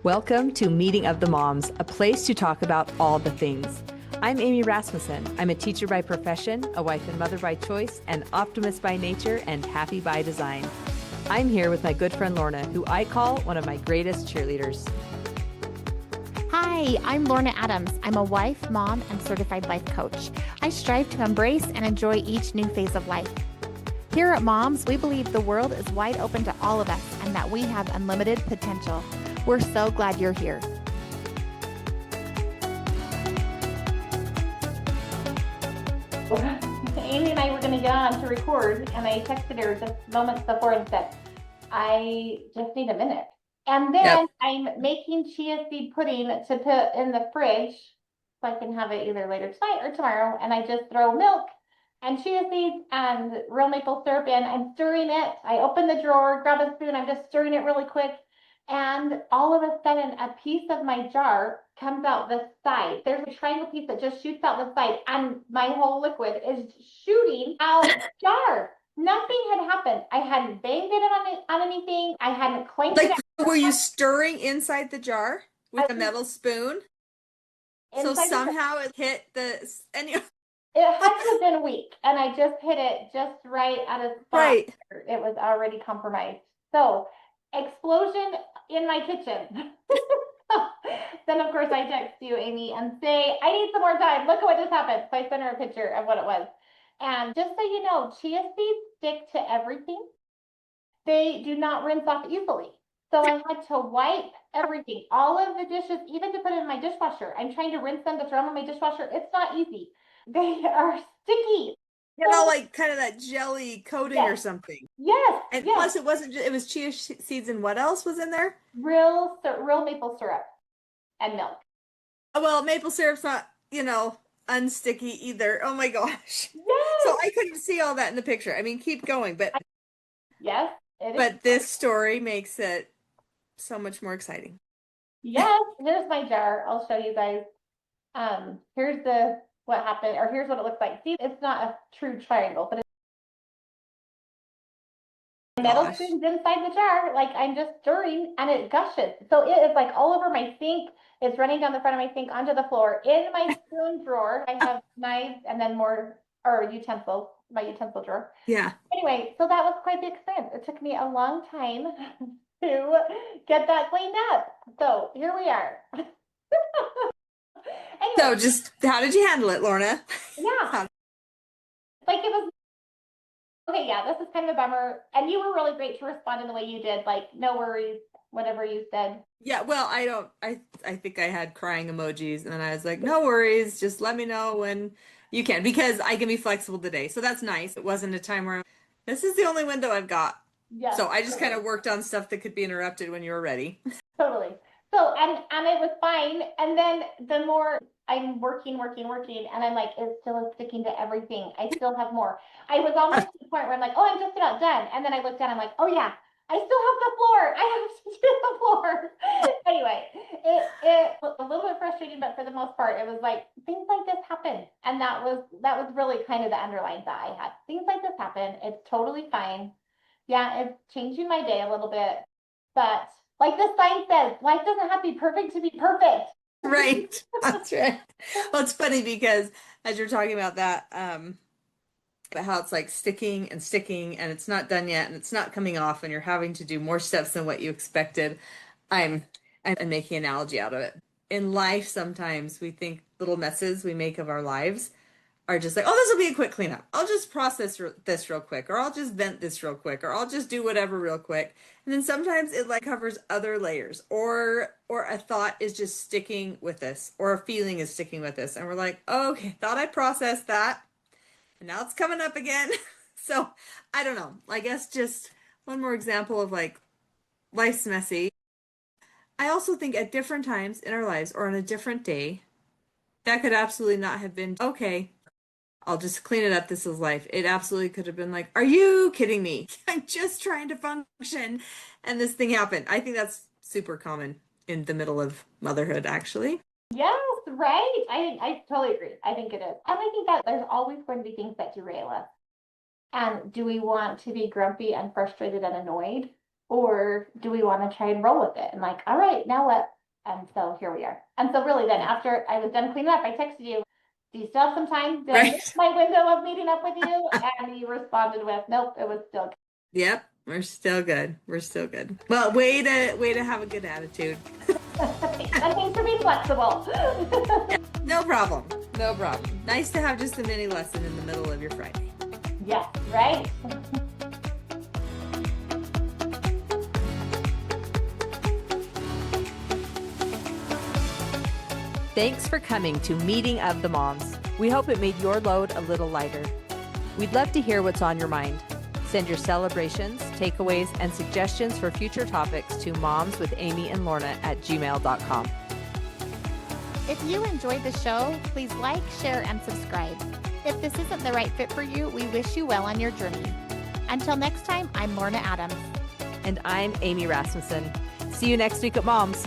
Welcome to Meeting of the Moms, a place to talk about all the things. I'm Amy Rasmussen. I'm a teacher by profession, a wife and mother by choice, an optimist by nature, and happy by design. I'm here with my good friend Lorna, who I call one of my greatest cheerleaders. Hi, I'm Lorna Adams. I'm a wife, mom, and certified life coach. I strive to embrace and enjoy each new phase of life. Here at Moms, we believe the world is wide open to all of us and that we have unlimited potential. We're so glad you're here. Amy and I were going to get on to record, and I texted her just moments before and said, I just need a minute. And then I'm making chia seed pudding to put in the fridge so I can have it either later tonight or tomorrow. And I just throw milk and chia seeds and real maple syrup in. I'm stirring it. I open the drawer, grab a spoon. I'm just stirring it really quick. And all of a sudden, a piece of my jar comes out the side. There's a triangle piece that just shoots out the side, and my whole liquid is shooting out the jar. Nothing had happened. I hadn't banged it on anything. I hadn't clanked it. Were you stirring inside the jar with a metal spoon? So somehow it hit and you... It had to have been weak, and I just hit it just right at a spot. Right. It was already compromised. So, explosion in my kitchen. Then, of course, I text you, Amy, and say, I need some more time. Look at what just happened. So I sent her a picture of what it was. And just so you know, chia seeds stick to everything. They do not rinse off easily. So I had to wipe everything, all of the dishes, even to put in my dishwasher. I'm trying to rinse them to throw them in my dishwasher. It's not easy. They are sticky. You know, like kind of that jelly coating or something. Yes. And plus it wasn't just, it was chia seeds, and what else was in there? Real maple syrup and milk. Oh, well, maple syrup's not, unsticky either. Oh my gosh. Yes. So I couldn't see all that in the picture. I mean, keep going, but yes, but this story makes it so much more exciting. Yes, here's my jar. I'll show you guys. Here's what happened, or here's what it looks like. See, it's not a true triangle, but it's metal spoons inside the jar. Like I'm just stirring, and it gushes. So it is like all over my sink. It's running down the front of my sink onto the floor. In my spoon drawer, I have knives and then more utensils. My utensil drawer. Yeah. Anyway, so that was quite the experience. It took me a long time to get that cleaned up. So here we are. Anyway, so just how did you handle it, Lorna? Yeah. Like it was okay, yeah, this is kind of a bummer. And you were really great to respond in the way you did, like no worries, whatever you said. Yeah, well, I think I had crying emojis, and then I was like, no worries, just let me know when you can, because I can be flexible today. So that's nice. It wasn't a time where this is the only window I've got. Yeah. So I just kind of worked on stuff that could be interrupted when you were ready. Totally. So, and it was fine. And then the more I'm working, and I'm like, it still is sticking to everything. I still have more. I was almost to the point where I'm like, oh, I'm just about done. And then I looked down, I'm like, oh yeah, I still have the floor. I have to do the floor. Anyway, it was a little bit frustrating, but for the most part, it was like things like this happen. And that was really kind of the underlying thought I had. Things like this happen. It's totally fine. Yeah, it's changing my day a little bit, but like the sign says, life doesn't have to be perfect to be perfect. Right. That's right. Well, it's funny because as you're talking about that, about how it's like sticking and it's not done yet and it's not coming off and you're having to do more steps than what you expected. I'm making an analogy out of it. In life, sometimes we think little messes we make of our lives are just like, oh, this will be a quick cleanup. I'll just process this real quick, or I'll just vent this real quick, or I'll just do whatever real quick. And then sometimes it like covers other layers, or a thought is just sticking with us, or a feeling is sticking with us. And we're like, oh, okay, thought I processed that. And now it's coming up again. So I don't know. I guess just one more example of like life's messy. I also think at different times in our lives or on a different day, that could absolutely not have been okay. I'll just clean it up. This is life. It absolutely could have been like, are you kidding me? I'm just trying to function. And this thing happened. I think that's super common in the middle of motherhood, actually. Yes, right. I totally agree. I think it is. And I think that there's always going to be things that derail us. And do we want to be grumpy and frustrated and annoyed? Or do we want to try and roll with it? And like, all right, now what? And so here we are. And so really then after I was done cleaning up, I texted you, do you still have some time? Did I miss my window of meeting up with you? And you responded with, nope, it was still good. Yep, we're still good. We're still good. Well, way to have a good attitude. And thanks for being flexible. No problem. No problem. Nice to have just a mini lesson in the middle of your Friday. Yes, right? Thanks for coming to Meeting of the Moms. We hope it made your load a little lighter. We'd love to hear what's on your mind. Send your celebrations, takeaways, and suggestions for future topics to momswithamyandlorna@gmail.com. If you enjoyed the show, please like, share, and subscribe. If this isn't the right fit for you, we wish you well on your journey. Until next time, I'm Lorna Adams. And I'm Amy Rasmussen. See you next week at Moms.